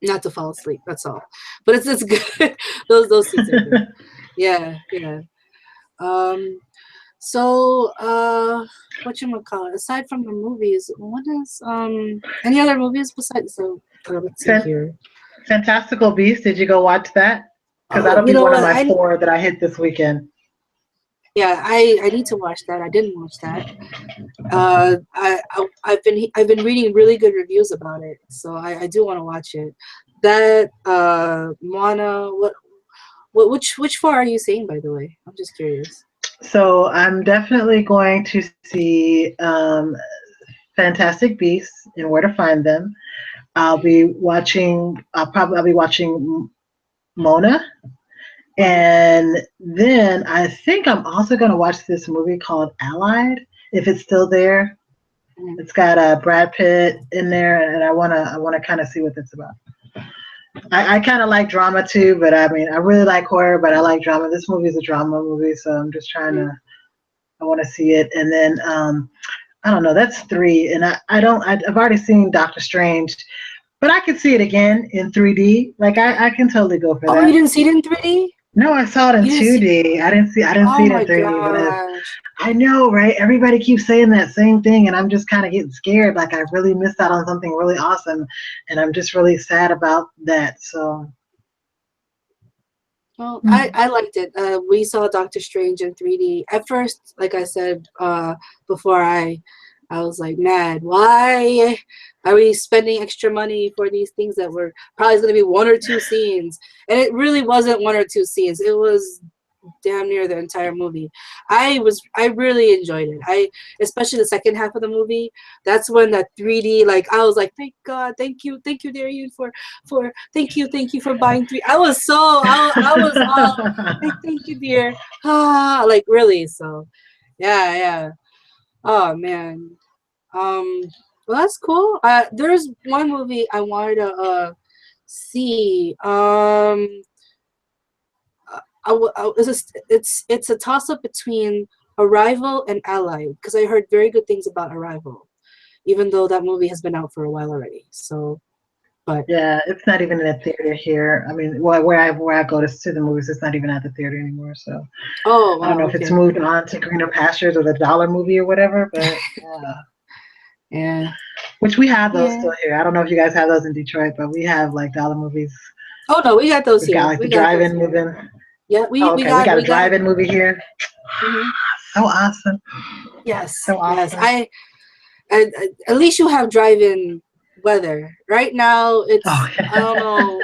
not to fall asleep. That's all. But it's good. those seats are good. Yeah. So whatchamacallit, aside from the movies, what is any other movies besides let's see here. Fantastical Beasts, did you go watch that? because Oh, that'll you be know one of what? my four that I hit this weekend. Yeah, I need to watch that. I didn't watch that. I've been reading really good reviews about it, so I do want to watch it. That Moana, which four are you seeing, by the way? I'm just curious. So I'm definitely going to see Fantastic Beasts and Where to Find Them. I'll be watching Mona, Mhm. and then I think I'm also going to watch this movie called Allied, if it's still there. Mhm. It's got Brad Pitt in there, and I wanna kind of see what it's about. I kind of like drama too, but I mean I really like horror, but I like drama. This movie is a drama movie, so I'm just trying Mhm. to. I want to see it, and then I don't know. That's three, and I don't. I've already seen Doctor Strange, but I could see it again in 3D. Like I can totally go for Oh, you that. didn't see it in 3D? No, I saw it in You didn't see? 2D. I didn't see Oh it in my 3D, but gosh. I know, right? Everybody keeps saying that same thing, and I'm just kind of getting scared. Like I really missed out on something really awesome, and I'm just really sad about that. So, Well, mm. I liked it. We saw Doctor Strange in 3D. At first, like I said before, I was like, mad. Why are we spending extra money for these things that were probably going to be one or two scenes? And it really wasn't one or two scenes. It was damn near the entire movie. I really enjoyed it. Especially the second half of the movie. That's when that 3D, like I was like, thank God, thank you, Darian, for thank you for buying three. I was all like, thank you, dear. Like really. So yeah, yeah. Oh man. Well, that's cool. There's one movie I wanted to see. It's a toss up between Arrival and Allied because I heard very good things about Arrival, even though that movie has been out for a while already. So, but Yeah, it's not even in a theater here. I mean, where I go to see the movies, it's not even at the theater anymore. So oh I don't wow, know if it's okay, moved on to greener pastures or the dollar movie or whatever, but yeah. yeah, Which we have those yeah. still here. I don't know if you guys have those in Detroit, but we have like dollar movies. Oh no, we got those We've got here. like the We got those drive-in here. movie. Yeah, Oh, okay. We got a we got. drive-in movie here. Mhm. So awesome. Yes, So yes. awesome. At least you have drive-in weather. Right now, Oh, I don't know.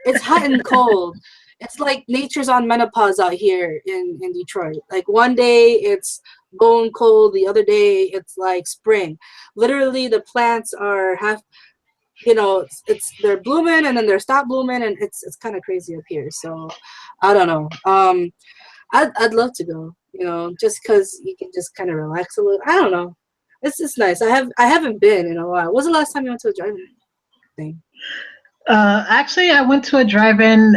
It's hot and cold. It's like nature's on menopause out here in Detroit. Like one day it's bone cold, the other day it's like spring. Literally, the plants are half. They're blooming and then they're stop blooming, and it's kind of crazy up here. So I don't know. I'd love to go. Just because you can just kind of relax a little. I don't know. It's nice. I haven't been in a while. When's the last time you went to a driving thing? actually, I went to a drive-in.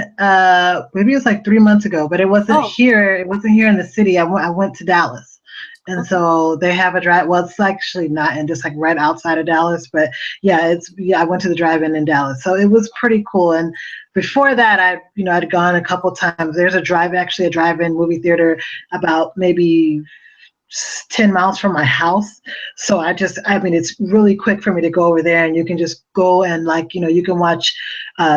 Maybe it was like 3 months ago, but it wasn't Oh, here. It wasn't here in the city. I went to Dallas, and okay. so they have a drive. Well, it's actually not, and just like right outside of Dallas. But yeah. I went to the drive-in in Dallas, so it was pretty cool. And before that, I'd gone a couple times. There's a drive-in movie theater about maybe 10 miles from my house. So I mean, it's really quick for me to go over there, and you can just go and like, you can watch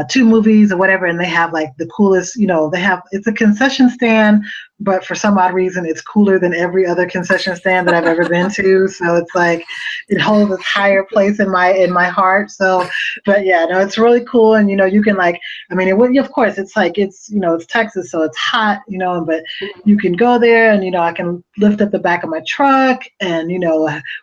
two movies or whatever. And they have like the coolest, it's a concession stand, but for some odd reason, it's cooler than every other concession stand that I've ever been to. So it's like, it holds this higher place in my heart. So, but yeah, no, it's really cool. And, you can like, I mean, of course, it's like, it's Texas, so it's hot, but you can go there and I can lift up the back of my truck, and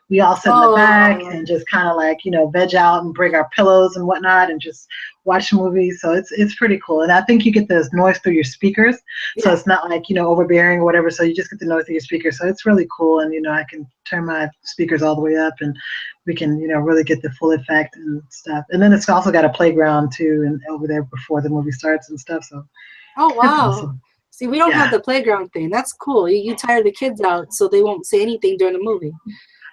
we all sit in the back Oh, and just kind of like veg out and bring our pillows and whatnot and just watch movies. So it's pretty cool. And I think you get the noise through your speakers, so yeah. it's not like overbearing or whatever. So you just get the noise through your speakers. So it's really cool. And I can turn my speakers all the way up, and we can really get the full effect and stuff. And then it's also got a playground too, and over there before the movie starts and stuff. So Oh, it's wow. awesome. See, we don't have Yeah. the playground thing. That's cool. You tire the kids out so they won't say anything during the movie.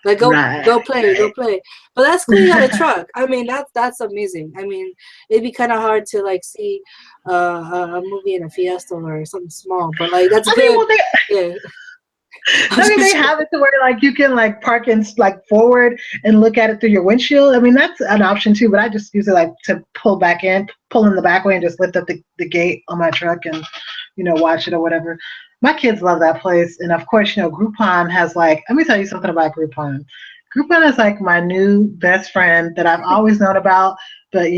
Like Right. go play, go play. But that's cool. You got a truck. I mean, that's amazing. I mean, it'd be kind of hard to like see a movie in a Fiesta or something small, but like that's I mean, good. well, they Yeah. I'm I mean, they just have it to where like you can like park in like forward and look at it through your windshield. I mean, that's an option too. But I just use it like to pull in the back way, and just lift up the gate on my truck and watch it or whatever. My kids love that place, and of course, Groupon has like. Let me tell you something about Groupon. Groupon is like my new best friend that I've always known about, but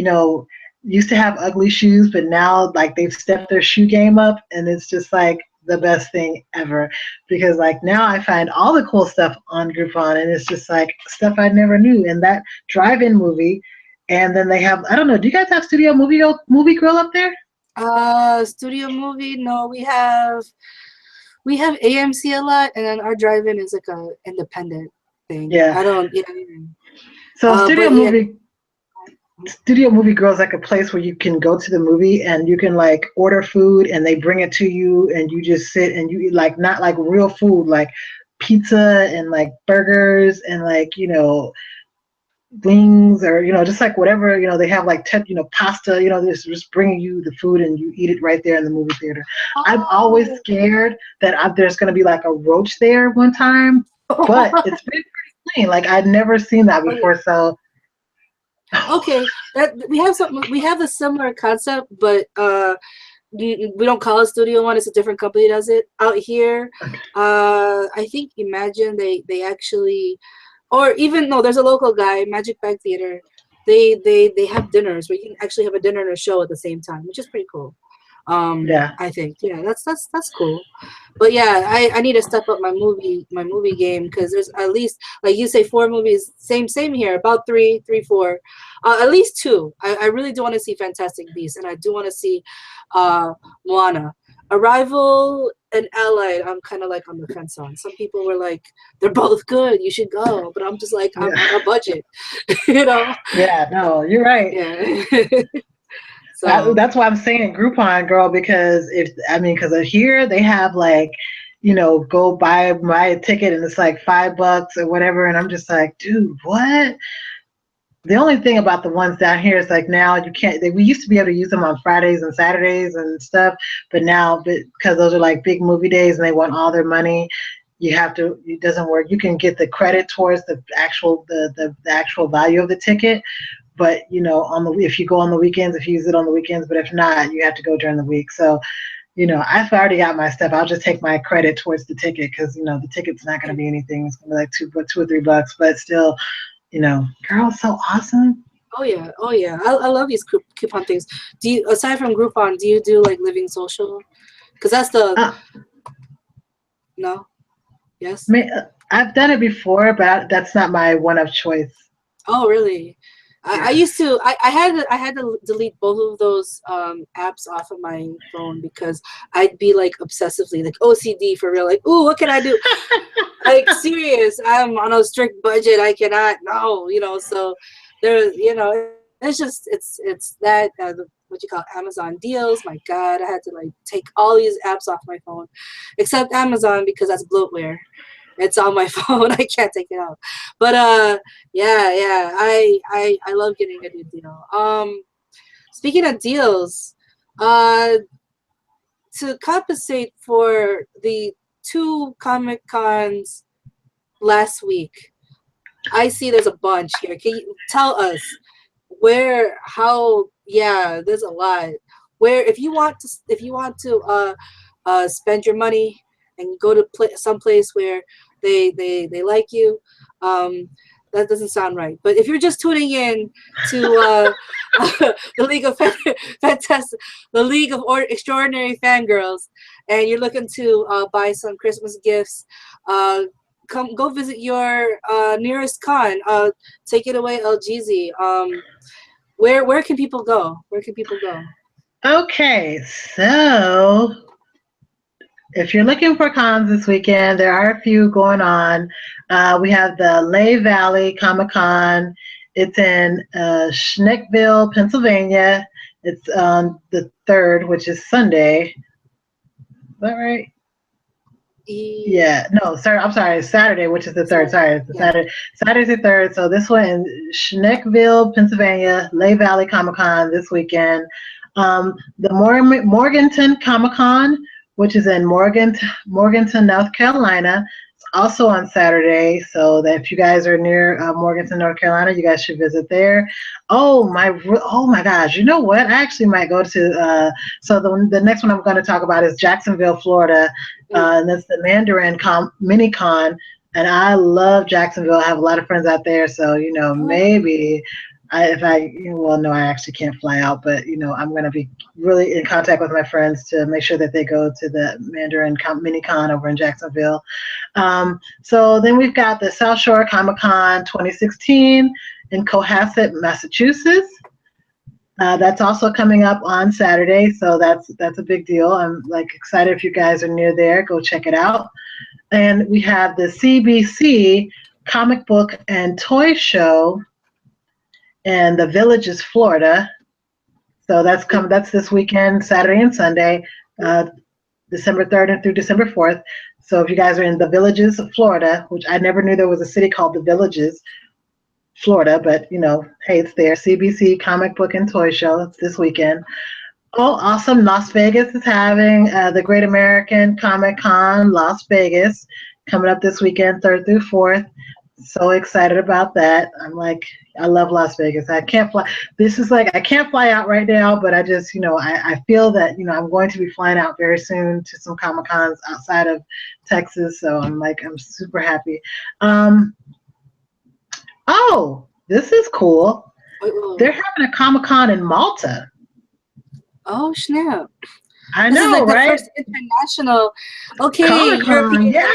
used to have ugly shoes, but now like they've stepped their shoe game up, and it's just like the best thing ever because like now I find all the cool stuff on Groupon, and it's just like stuff I never knew. And that drive-in movie, and then they have I don't know. Do you guys have Studio Movie Grill up there? studio movie. No, we have AMC a lot, and then our drive-in is like a independent thing. Yeah. I don't. Yeah. So But yeah. Studio Movie Grill is like a place where you can go to the movie and you can like order food and they bring it to you and you just sit and you eat like not like real food like pizza and like burgers and like wings or just like whatever they have like pasta they're just bringing you the food and you eat it right there in the movie theater. I'm always Oh. scared that there's going to be like a roach there one time, but it's been pretty clean. Like I'd never seen that Oh, yeah. before, so Okay, that we have something. We have a similar concept, but we don't call it Studio One. It's a different company that does it out here. I think Imagine they actually, or even no, there's a local guy, Magic Bag Theater. They have dinners where you can actually have a dinner and a show at the same time, which is pretty cool. yeah. I think yeah, that's cool. But yeah, I need to step up my movie game because there's at least like you say 4 movies. Same here. About three, four, at least two. I really do want to see Fantastic Beasts, and I do want to see uh, Moana. Arrival and Allied, I'm kind of like on the fence on. Some people were like, they're both good. You should go, but I'm just like, I'm on a budget, you know? Yeah, no, you're right. Yeah. So. That's why I'm saying Groupon, girl, because because here they have like, go buy a ticket and it's like $5 or whatever, and I'm just like, dude, what? The only thing about the ones down here is like now you can't. We used to be able to use them on Fridays and Saturdays and stuff, but now because those are like big movie days and they want all their money, you have to. It doesn't work. You can get the credit towards the actual value of the ticket, but if you go on the weekends, if you use it on the weekends, but if not, you have to go during the week. So I've already got my stuff. I'll just take my credit towards the ticket because the ticket's not going to be anything. It's going to be like two or $3, but still, girl, so awesome. Oh yeah, oh yeah. I love these coupon things. Do you, aside from Groupon, do you do like Living Social? Because that's the Uh, no, yes. I've done it before, but that's not my one of choice. Oh really? I Yeah. used to. I had to delete both of those apps off of my phone because I'd be like obsessively like OCD for real. Like, ooh, what can I do? Like serious. I'm on a strict budget. I cannot. No, So there, it's that what you call Amazon deals. My God, I had to like take all these apps off my phone, except Amazon because that's bloatware. It's on my phone. I can't take it out. But yeah. I love getting a new deal. Speaking of deals, uh, to compensate for the 2 Comic Cons last week, I see there's a bunch here. Can you tell us where, how? Yeah, there's a lot. Where if you want to spend your money and go to some place where they like you, um, that doesn't sound right. But if you're just tuning in to the League of Fantastic, the League of Extraordinary Fangirls, and you're looking to buy some Christmas gifts, go visit your nearest con. Take it away, LGZ. Where can people go? Where can people go? Okay, so if you're looking for cons this weekend, there are a few going on. We have the Lehigh Valley Comic Con. It's in Schneckville, Pennsylvania. It's on the 3rd, which is Sunday. Is that right? Yeah, no, sir. I'm sorry. It's Saturday, which is the 3rd. Sorry, it's Yeah. Saturday. Saturday's the 3rd. So this one in Schneckville, Pennsylvania, Lehigh Valley Comic Con this weekend. The Morganton Comic Con, which is in Morganton, North Carolina. It's also on Saturday, so that if you guys are near Morganton, North Carolina, you guys should visit there. Oh my gosh! You know what? I actually might go to. So the next one I'm going to talk about is Jacksonville, Florida, and that's the Mini Con. And I love Jacksonville. I have a lot of friends out there, so maybe well, no, I actually can't fly out, but I'm going to be really in contact with my friends to make sure that they go to the Mini Con over in Jacksonville. So then we've got the South Shore Comic Con 2016 in Cohasset, Massachusetts. That's also coming up on Saturday, so that's a big deal. I'm excited if you guys are near there, go check it out. And we have the CBC Comic Book and Toy Show in the Villages, Florida. So that's this weekend, Saturday and Sunday, December 3rd and through December 4th. So if you guys are in the Villages, Florida, which I never knew there was a city called the Villages, Florida, but hey, it's there. CBC Comic Book and Toy Show. It's this weekend. Oh, awesome. Las Vegas is having the Great American Comic Con Las Vegas coming up this weekend, 3rd through 4th. So excited about that. I love Las Vegas. I can't fly. I can't fly out right now, but I just, I feel that, I'm going to be flying out very soon to some Comic Cons outside of Texas. So I'm super happy. Oh, this is cool. They're having a Comic Con in Malta. Oh, snap. I know, this is right? The first international, Comic-Con, yeah.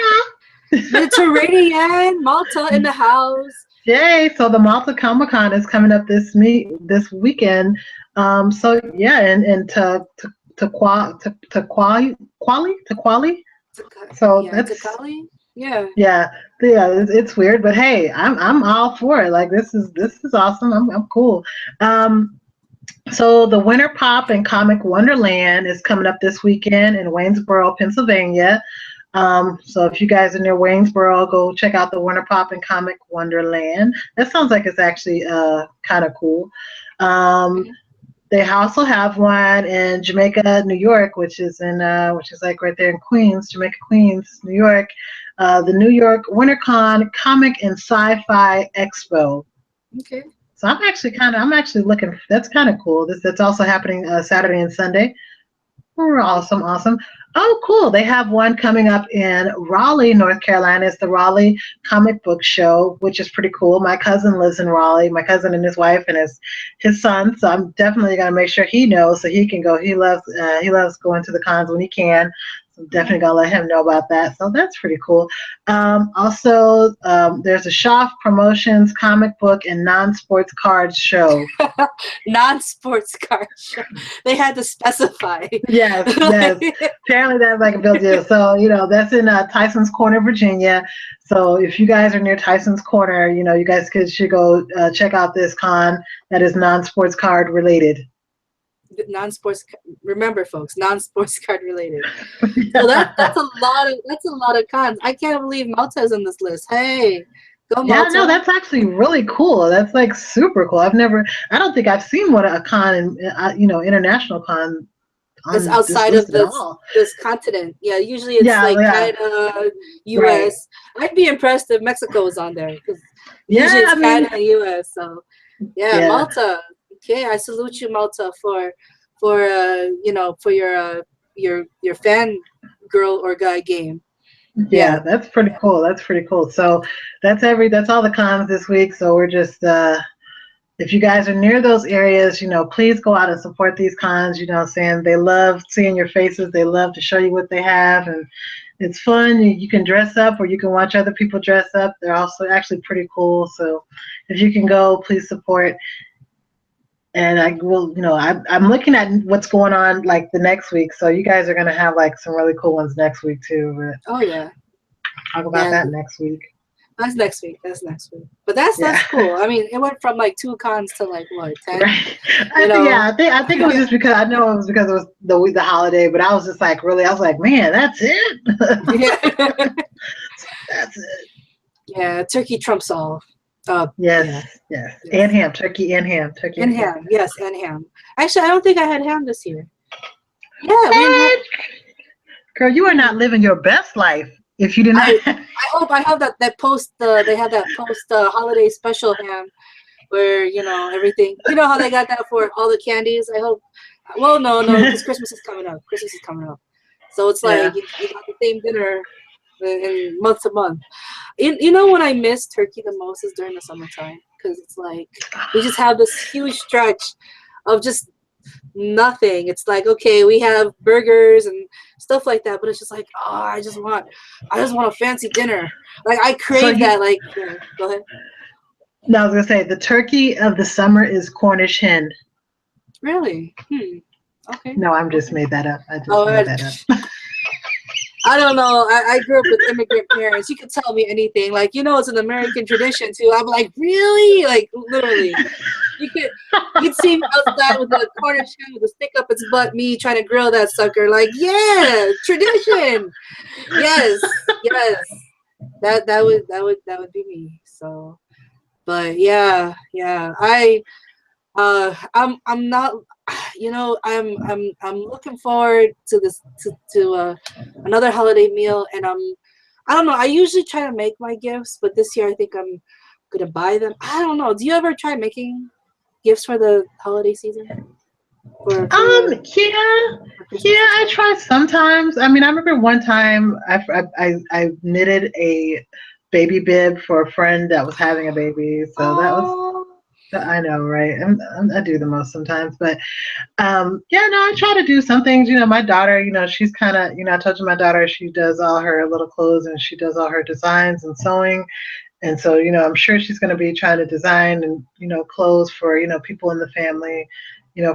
Mediterranean, Malta in the house. Yay! So the Malta Comic Con is coming up this weekend. So yeah, and to Quali. So that's yeah. It's weird, but hey, I'm all for it. This is awesome. I'm cool. So the Winter Pop and Comic Wonderland is coming up this weekend in Waynesboro, Pennsylvania. So if you guys are near Waynesboro, go check out the Winter Pop and Comic Wonderland. That sounds like it's actually kind of cool. They also have one in Jamaica, New York, which is right there in Queens, Jamaica, Queens, New York. The New York WinterCon Comic and Sci-Fi Expo. Okay. So I'm actually looking. That's kind of cool. That's also happening Saturday and Sunday. Awesome. Oh, cool. They have one coming up in Raleigh, North Carolina. It's the Raleigh Comic Book Show, which is pretty cool. My cousin lives in Raleigh. My cousin and his wife and his son. So I'm definitely gonna make sure he knows so he can go. He loves going to the cons when he can. So I'm definitely gonna let him know about that. So that's pretty cool. Also, there's a Schaff Promotions comic book and non-sports cards show. Non-sports card show. They had to specify. Yes. Apparently that's a big deal. So, that's in Tyson's Corner, Virginia. So if you guys are near Tyson's Corner, you guys should go check out this con that is non-sports card related. Remember, folks, non-sports card related. So that's a lot of cons. I can't believe Malta is on this list. Hey, go Malta. Yeah, no, that's actually really cool. That's super cool. I don't think I've seen a con in international con. It's outside of this continent. Yeah, usually it's Canada, US. Right. I'd be impressed if Mexico was on there because usually it's Canada and US. So yeah, Malta. Okay, I salute you, Malta, for your fan girl or guy game. Yeah, that's pretty cool. So that's all the cons this week. So we're just if you guys are near those areas, please go out and support these cons. Saying they love seeing your faces. They love to show you what they have, and it's fun. You can dress up or you can watch other people dress up. They're also actually pretty cool. So if you can go, please support. And I will, I'm looking at what's going on the next week. So you guys are going to have some really cool ones next week too. But oh yeah. Talk about that next week. That's next week. But that's cool. I mean, it went from 2 cons to what, 10? Right. I think it was just because it was the holiday, but I was just really, I was man, that's it. Yeah. That's it. Yeah, turkey trumps all. Yes. And ham, turkey and ham. Yes, and ham. Actually, I don't think I had ham this year. Yeah, Girl, you are not living your best life if you do not. I hope that post they have that post holiday special ham where everything. You know how they got that for all the candies. I hope. Well, no, because Christmas is coming up. Christmas is coming up, so it's like Yeah. you got the same dinner in month to month. You know when I miss turkey the most is during the summertime because it's like we just have this huge stretch of just nothing. It's like, okay, we have burgers and stuff like that, but it's just like, oh, I just want a fancy dinner. Like I So crave you, that. Like, yeah, go ahead. no, I was gonna say the turkey of the summer is Cornish hen. Really? Okay. No, I'm just Okay. made that up. I just Oh, made that up. I don't know. I grew up with immigrant parents. You could tell me anything. Like, it's an American tradition too. I'm like, really? Like, literally. You'd see me outside with a Cornish hen with a stick up its butt, me trying to grill that sucker. Like, yeah, tradition. Yes, yes. That would be me. So, but yeah. I'm not. I'm looking forward to this to another holiday meal, and I don't know. I usually try to make my gifts, but this year I think I'm gonna buy them. I don't know. Do you ever try making gifts for the holiday season? Yeah, For yeah, Christmas and I stuff? try sometimes. I mean, I remember one time I knitted a baby bib for a friend that was having a baby, so that was. Oh, I know, right? I do the most sometimes, but yeah, no, I try to do some things. My daughter, she's kind of, I told you my daughter, she does all her little clothes and she does all her designs and sewing. And so, I'm sure she's going to be trying to design and, clothes for, people in the family,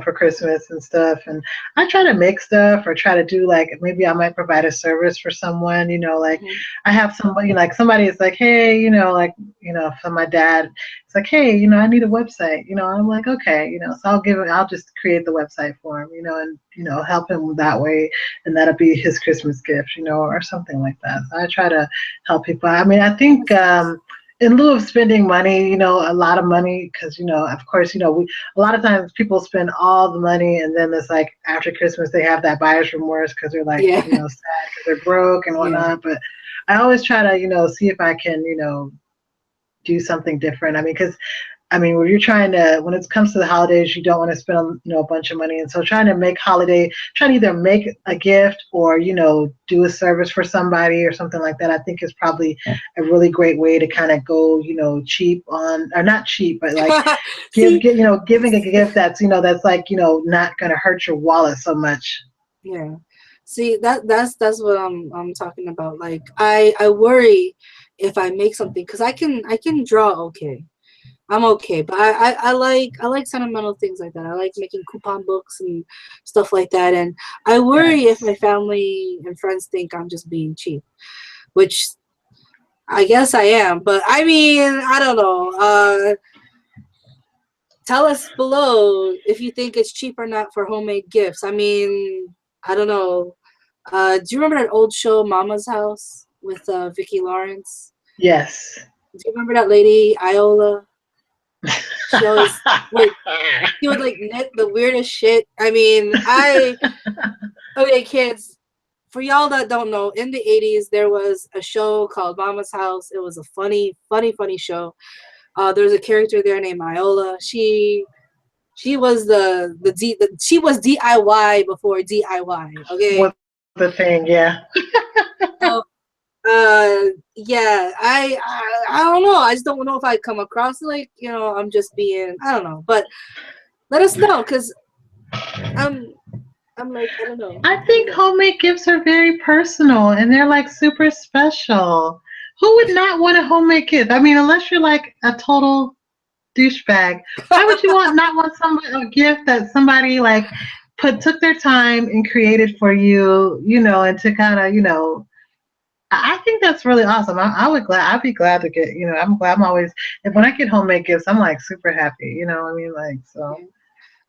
for Christmas and stuff. And I try to make stuff or try to do like, maybe I might provide a service for someone, like mhm. I have somebody, like somebody is like, hey, for my dad, it's like, hey, I need a website, I'm like, okay, so I'll just create the website for him, and, help him that way. And that'll be his Christmas gift, or something like that. So I try to help people. I mean, I think, That's nice. in lieu of spending money, a lot of money, because of course, a lot of times people spend all the money, and then it's like after Christmas they have that buyer's remorse because they're like, Yeah, sad because they're broke and yeah. whatnot. But I always try to, see if I can, do something different. I mean, because when you're when it comes to the holidays, you don't want to spend, a bunch of money. And so trying to either make a gift or, do a service for somebody or something like that, I think is probably a really great way to kind of go, cheap on, or not cheap, but like See, giving a gift that's like, not going to hurt your wallet so much. yeah. See, that's what I'm talking about. Like I worry if I make something because I can draw okay. I'm okay, but I like sentimental things like that. I like making coupon books and stuff like that. And I worry if Yes. my family and friends think I'm just being cheap, which I guess I am. But I mean, I don't know. Tell us below if you think it's cheap or not for homemade gifts. I mean, I don't know. Do you remember that old show, Mama's House, with Vicki Lawrence? Yes. Do you remember that lady, Iola? She always would She would like knit the weirdest shit. I mean, okay, kids, for y'all that don't know, in the 80s there was a show called Mama's House. It was a funny show. There was a character there named Iola. She was she was DIY before DIY. Okay. Was the thing, yeah. So yeah, I don't know. I just don't know if I come across like, I'm just being, I don't know. But let us know because I'm I'm like, I don't know. I I don't think know. homemade gifts are very personal and they're like super special. Who would not want a homemade gift? I mean, unless you're like a total douchebag, why would you not want somebody a gift that somebody like took their time and created for you, and to kind of, I think that's really awesome. I'd be glad to get, I'm glad I'm always, if when I get homemade gifts, I'm like super happy, what I mean? Like, so, Yeah.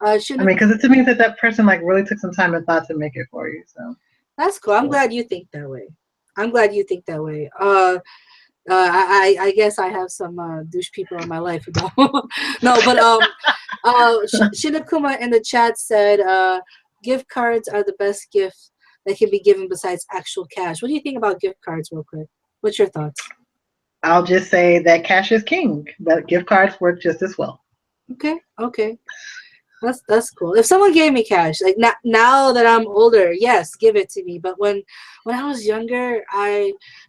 I Shouldn't mean, because it means that person like really took some time and thought to make it for you. So That's cool. it's I'm cool. glad you think that way. I'm glad you think that way. I guess I have some douche people in my life who don't. No, but Shinakuma in the chat said, gift cards are the best gift that can be given besides actual cash? What do you think about gift cards, real quick? What's your thoughts? I'll just say that cash is king, but gift cards work just as well. Okay, okay. That's cool. If someone gave me cash, like now that I'm older, yes, give it to me. But when I was younger,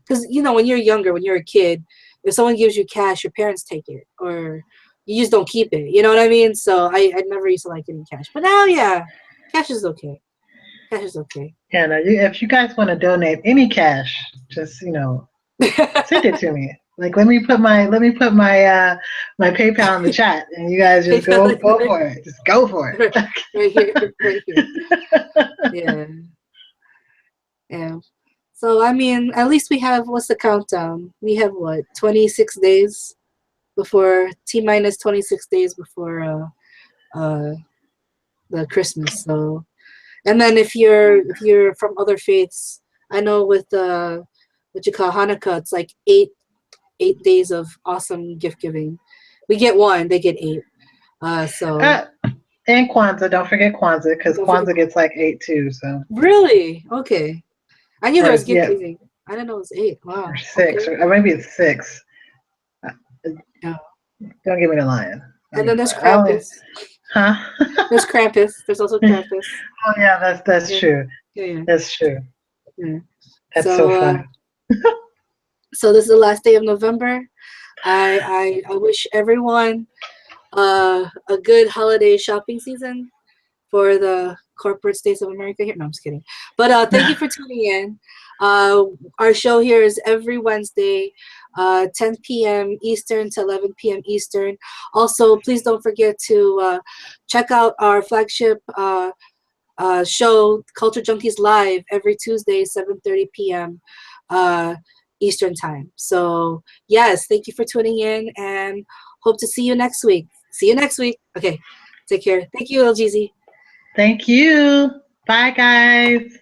because when you're younger, when you're a kid, if someone gives you cash, your parents take it, or you just don't keep it. You know what I mean? So I never used to like getting cash. But now, yeah, cash is okay. Cash is okay. Yeah, no, if you guys want to donate any cash, just send it to me. Like let me put my PayPal in the chat, and you guys just go for it. Just go for it. Right here, right here. Yeah, yeah. So I mean, at least we have, what's the countdown? We have what, 26 days before T minus 26 days before uh the Christmas. So, and then if you're from other faiths, I know with what you call Hanukkah, it's like 8 days of awesome gift giving. We get one, they get 8. So uh, and Kwanzaa, don't forget Kwanzaa, because don't forget. Kwanzaa gets like 8 too. So Really? Okay. I knew there or was gift yeah, giving. I didn't know it was 8. or Wow. 6, Okay. or maybe it's 6. Uh, Yeah. Don't give me the lion. Don't And give then me the there's lion. I only, Krampus. huh? There's Krampus. There's also Krampus. Oh yeah, that's Yeah. true. Yeah. Yeah. That's true. Yeah. That's so So fun. so this is the last day of November. I wish everyone a good holiday shopping season for the corporate states of America here. No, I'm just kidding. But thank you for tuning in. Our show here is every Wednesday, 10 p.m. Eastern to 11 p.m. Eastern. Also, please don't forget to check out our flagship show, Culture Junkies Live, every Tuesday, 7:30 p.m. Eastern Time. So, yes, thank you for tuning in, and hope to see you next week. See you next week. Okay, take care. Thank you, LGZ. Thank you. Bye, guys.